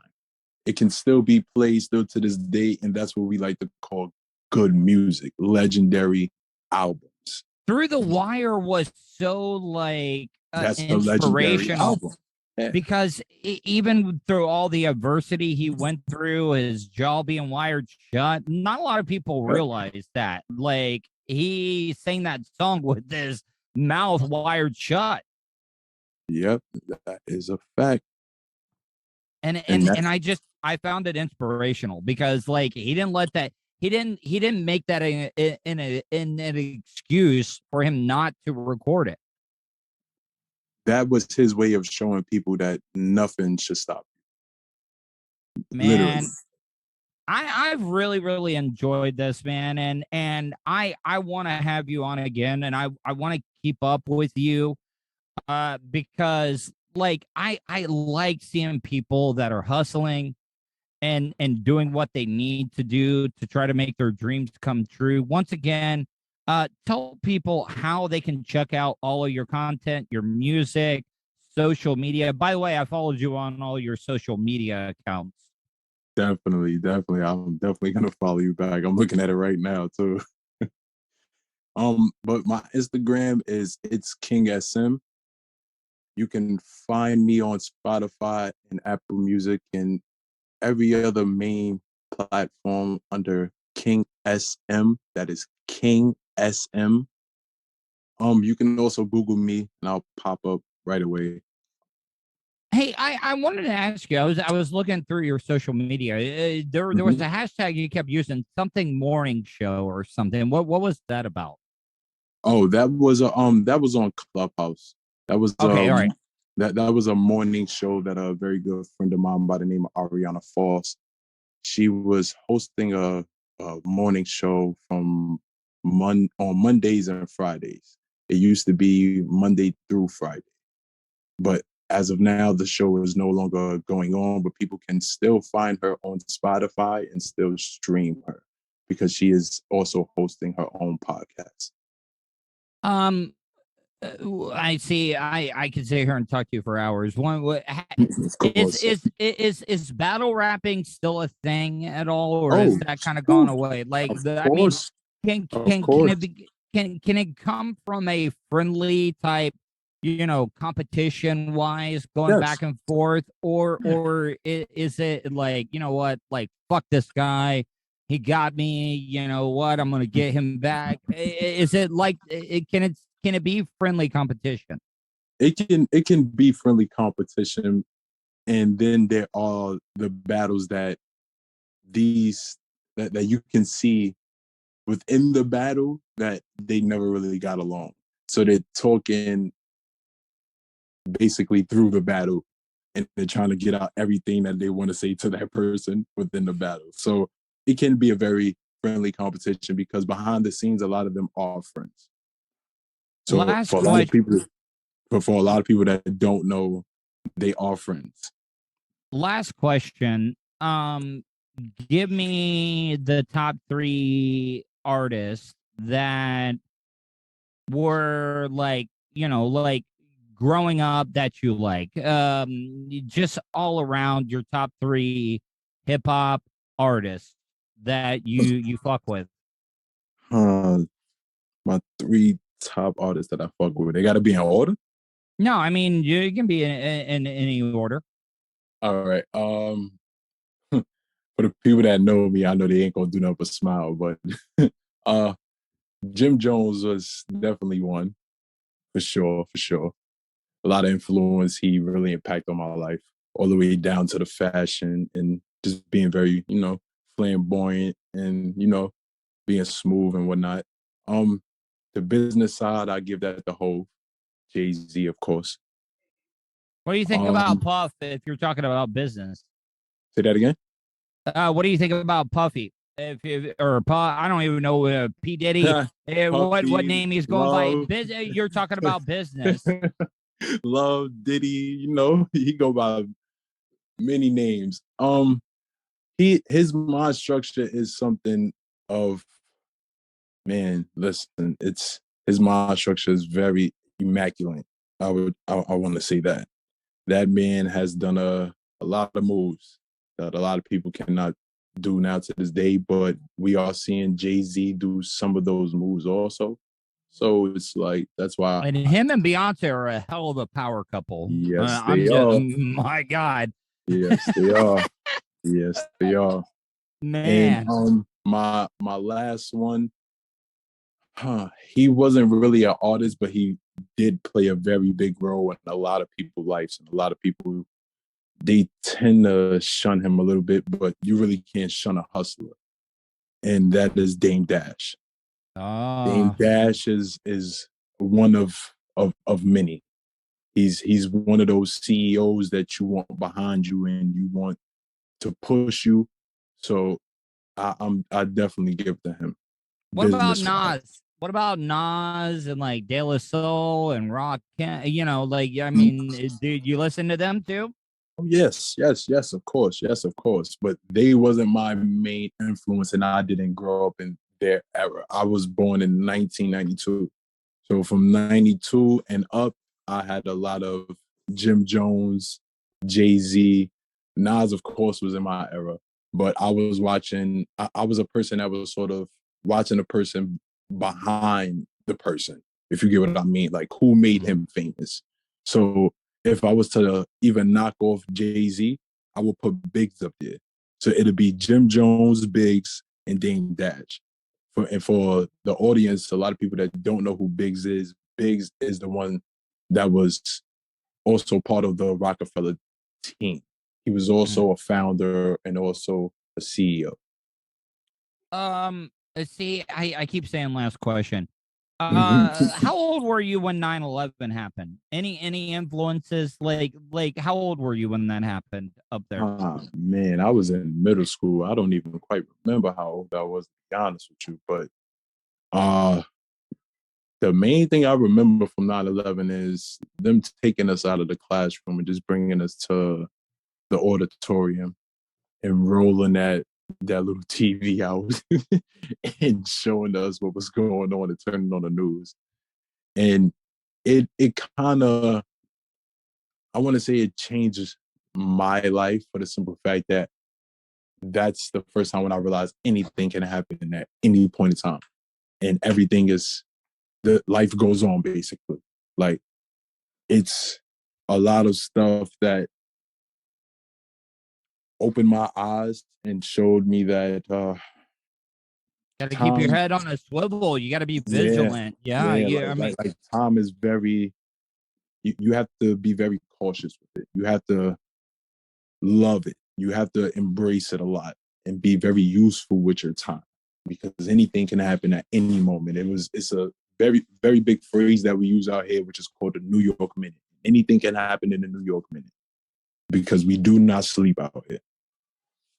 It can still be played still to this day, and that's what we like to call good music, legendary albums. Through the Wire was so like That's a legendary inspirational. album. Yeah. Because even through all the adversity he went through, his jaw being wired shut, not a lot of people realize that. Like, he sang that song with his mouth wired shut. Yep, that is a fact. And I found it inspirational because, like, he didn't make that in an excuse for him not to record it. That was his way of showing people that nothing should stop you. Man, literally. I've really enjoyed this, man, and I want to have you on again, and I want to keep up with you, because like I like seeing people that are hustling and doing what they need to do to try to make their dreams come true. Once again, tell people how they can check out all of your content, your music, social media. By the way, I followed you on all your social media accounts. Definitely. I'm definitely gonna follow you back. I'm looking at it right now too. But my Instagram is It's King SM. You can find me on Spotify and Apple Music and every other main platform under King SM. That is King SM. You can also Google me and I'll pop up right away. Hey, I wanted to ask you. I was looking through your social media. There was a hashtag you kept using, something morning show or something. What was that about? Oh, that was on Clubhouse. That was okay. All right. That was a morning show that a very good friend of mine by the name of Ariana Falls. She was hosting a morning show from on Mondays and Fridays. It used to be Monday through Friday, but as of now, the show is no longer going on, but people can still find her on Spotify and still stream her because she is also hosting her own podcast. I see. I could sit here and talk to you for hours. Is battle rapping still a thing at all, or is that kind of gone away? Like, can it come from a friendly type competition wise, going Yes. back and forth, or is it like, what, like, fuck this guy, he got me, what, I'm gonna get him back? Is it like, can it be friendly competition? It can be friendly competition, and then there are the battles that you can see within the battle that they never really got along. So they're talking basically through the battle, and they're trying to get out everything that they want to say to that person within the battle. So it can be a very friendly competition because behind the scenes, a lot of them are friends. So Last for a lot of question. people, for a lot of people that don't know, they are friends. Last question. Give me the top 3 artists that were like, like growing up that you like. Just all around your top 3 hip hop artists that you fuck with. My 3 top artists that I fuck with, they got to be in order. No, I mean you can be in any order. All right. For the people that know me, I know they ain't gonna do nothing but smile. But Jim Jones was definitely one, for sure, for sure. A lot of influence. He really impacted on my life, all the way down to the fashion and just being very, flamboyant and being smooth and whatnot. The business side, I give that the whole Jay-Z, of course. What do you think about Puff if you're talking about business? Say that again. What do you think about Puffy? Or Puff, I don't even know, P Diddy. What name he's going by? You're talking about business. Love, Diddy, he go by many names. His mind structure is something of, man, listen, his mind structure is very immaculate. I want to say that. That man has done a lot of moves that a lot of people cannot do now to this day, but we are seeing Jay-Z do some of those moves also. So it's like, that's why. And him and Beyonce are a hell of a power couple. Yes, they are. My God. Yes, they are. Yes, they are. Man. And my last one, he wasn't really an artist, but he did play a very big role in a lot of people's lives, and a lot of people, they tend to shun him a little bit, but you really can't shun a hustler, and that is Dame Dash. Dame Dash is one of many. He's one of those CEOs that you want behind you and you want to push you. So I definitely give to him. What about Nas? What about Nas and like De La Soul and Rock? I mean, dude, you listen to them too? Oh, yes, of course. But they wasn't my main influence, and I didn't grow up in their era. I was born in 1992. So from 92 and up, I had a lot of Jim Jones, Jay-Z. Nas, of course, was in my era. But I was watching, I was a person that was sort of watching the person behind the person, if you get what I mean, like who made him famous. So if I was to even knock off Jay-Z, I would put Biggs up there. So it'd be Jim Jones, Biggs, and Dame Dash. For the audience, a lot of people that don't know who Biggs is the one that was also part of the Rockefeller team. He was also a founder and also a CEO. See, I keep saying last question. How old were you when 9/11 happened? Any influences? Like how old were you when that happened up there? Man, I was in middle school. I don't even quite remember how old I was, to be honest with you. But the main thing I remember from 9/11 is them taking us out of the classroom and just bringing us to the auditorium and rolling that little TV out and showing us what was going on and turning on the news. And it kind of, I want to say it changes my life for the simple fact that that's the first time when I realized anything can happen at any point in time. And everything is, the life goes on basically. Like it's a lot of stuff that opened my eyes and showed me that Got to keep your time, head on a swivel. You got to be yeah, vigilant. Yeah, yeah, yeah. I mean, like time is very, you have to be very cautious with it. You have to love it. You have to embrace it a lot and be very useful with your time because anything can happen at any moment. It's a very, very big phrase that we use out here, which is called the New York Minute. Anything can happen in the New York Minute because we do not sleep out here.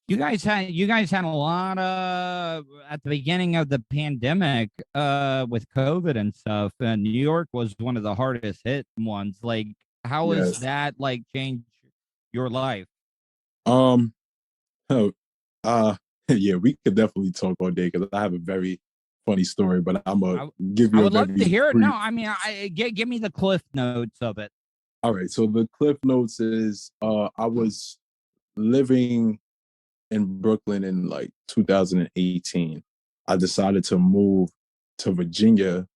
you guys had a lot of at the beginning of the pandemic with COVID and stuff, and New York was one of the hardest hit ones. Like, how has Yes. that like changed your life? Um, oh, yeah, we could definitely talk all day because I have a very funny story, but I'm gonna give I you a would love very to hear it. brief. No, I mean, give me the cliff notes of it. All right, so the cliff notes is I was living in Brooklyn in like 2018. I decided to move to Virginia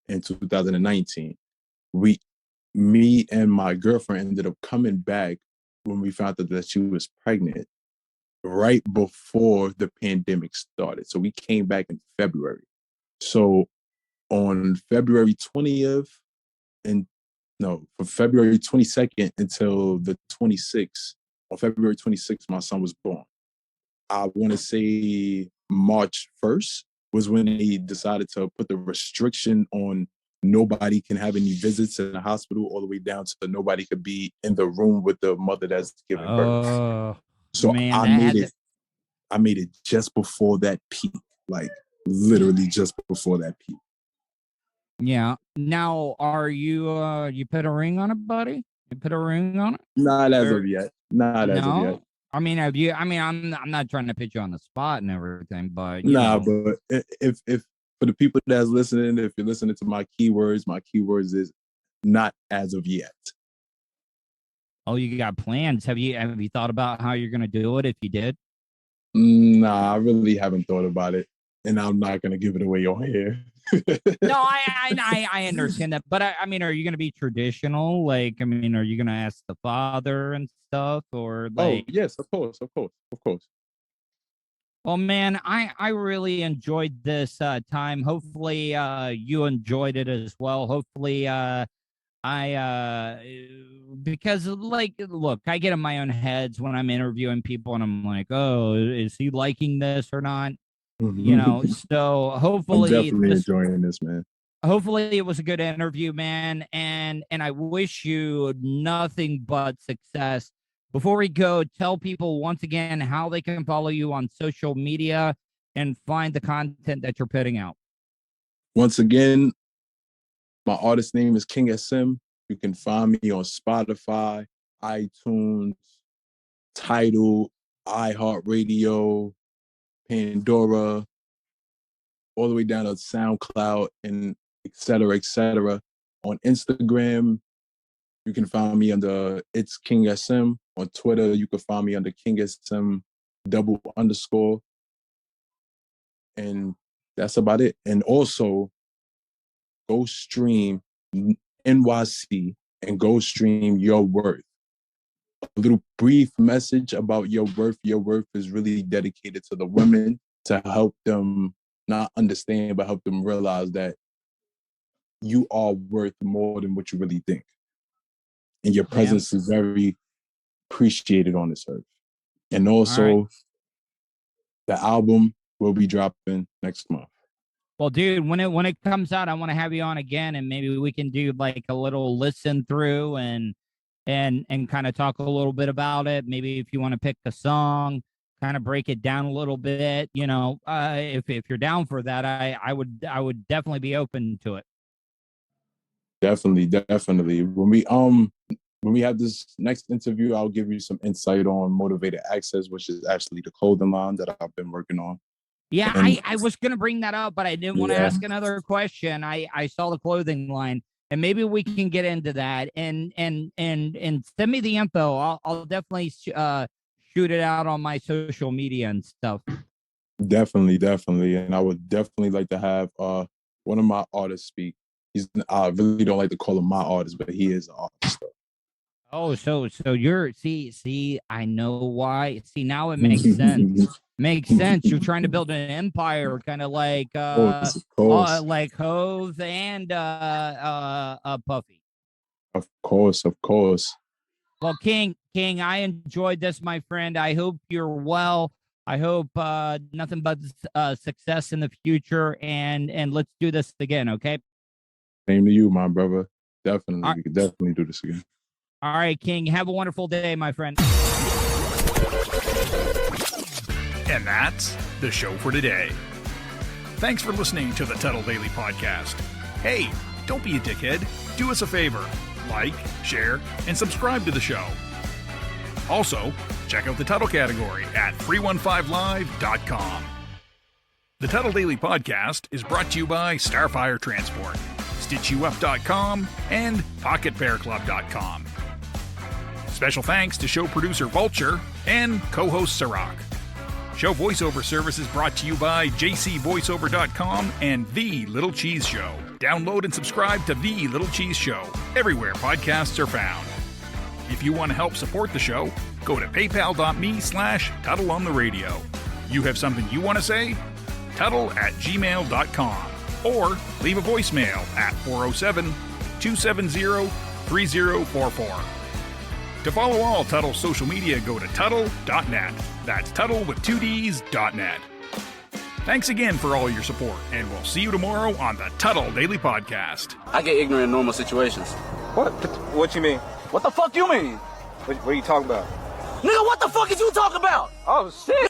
in 2019. Me and my girlfriend ended up coming back when we found out that she was pregnant right before the pandemic started. So we came back in February. So on February 20th and no, from February 22nd until the 26th, on February 26th, my son was born. I want to say March 1st was when he decided to put the restriction on nobody can have any visits in the hospital all the way down to nobody could be in the room with the mother that's giving birth. Oh So man, that had to, I made it just before that peak, like literally just before that peak. yeah. Now, are you you put a ring on it, buddy? You put a ring on it? Not as Or of yet. Not as of yet. no? I mean, have you? I mean, I'm not trying to put you on the spot and everything, but Nah, but if for the people that's listening, if you're listening to my keywords is not as of yet. oh, you got plans? Have you thought about how you're gonna do it if you did? Nah, I really haven't thought about it, and I'm not gonna give it away on here. No, I understand that, but I mean, are you gonna be traditional? Like, I mean, are you gonna ask the father and stuff, or Oh like? yes, of course, of course, of course. Well, man, I really enjoyed this time. Hopefully, you enjoyed it as well. Hopefully, I because like, look, I get in my own heads when I'm interviewing people, and I'm like, oh, is he liking this or not? So I'm hopefully definitely this enjoying this, man. hopefully it was a good interview, man, and I wish you nothing but success. Before we go, tell people once again how they can follow you on social media and find the content that you're putting out. Once again, my artist name is King SM. You can find me on Spotify, iTunes, Tidal, iHeartRadio, Pandora, all the way down to SoundCloud, and et cetera, et cetera. On Instagram, you can find me under It's King SM. On Twitter, you can find me under King SM _. And that's about it. And also, go stream NYC and go stream Your Worth. A little brief message about Your Worth. Your Worth is really dedicated to the women to help them not understand, but help them realize that you are worth more than what you really think. And your presence is very appreciated on this earth. And also, the album will be dropping next month. Well, dude, when it comes out, I want to have you on again, and maybe we can do like a little listen through and kind of talk a little bit about it. Maybe if you want to pick a song, kind of break it down a little bit. If you're down for that, I would definitely be open to it. Definitely. When we have this next interview, I'll give you some insight on Motivated Access, which is actually the clothing line that I've been working on. Yeah, And I was gonna bring that up, but I didn't want to ask another question. I saw the clothing line, and maybe we can get into that. And send me the info. I'll definitely shoot it out on my social media and stuff. definitely. And I would definitely like to have one of my artists speak. I really don't like to call him my artist, but he is an artist. Oh, so you're see, I know why. See, now it makes sense. Makes sense. You're trying to build an empire, kind of like Of course. like Hove and Puffy. Of course. Well, King, I enjoyed this, my friend. I hope you're well. I hope nothing but success in the future, and let's do this again, okay? Same to you, my brother. Definitely, right. We could definitely do this again. All right, King. Have a wonderful day, my friend. And that's the show for today. Thanks for listening to the Tuddle Daily Podcast. Hey, don't be a dickhead. Do us a favor. Like, share, and subscribe to the show. Also, check out the Tuddle category at 315live.com. The Tuddle Daily Podcast is brought to you by Starfire Transport, StitchYouUp.com, and PocketPairClub.com. Special thanks to show producer Vulture and co-host Sirach. Show voiceover service is brought to you by JCVoiceover.com and The Little Cheese Show. Download and subscribe to The Little Cheese Show everywhere podcasts are found. If you want to help support the show, go to paypal.me/Tuddle on the radio. You have something you want to say? Tuddle@gmail.com or leave a voicemail at 407-270-3044. To follow all Tuddle social media, go to Tuddle.net. That's Tuddle with 2Ds.net. Thanks again for all your support, and we'll see you tomorrow on the Tuddle Daily Podcast. I get ignorant in normal situations. What you mean? What the fuck you mean? What are you talking about? Nigga, what the fuck is you talking about? Oh, shit.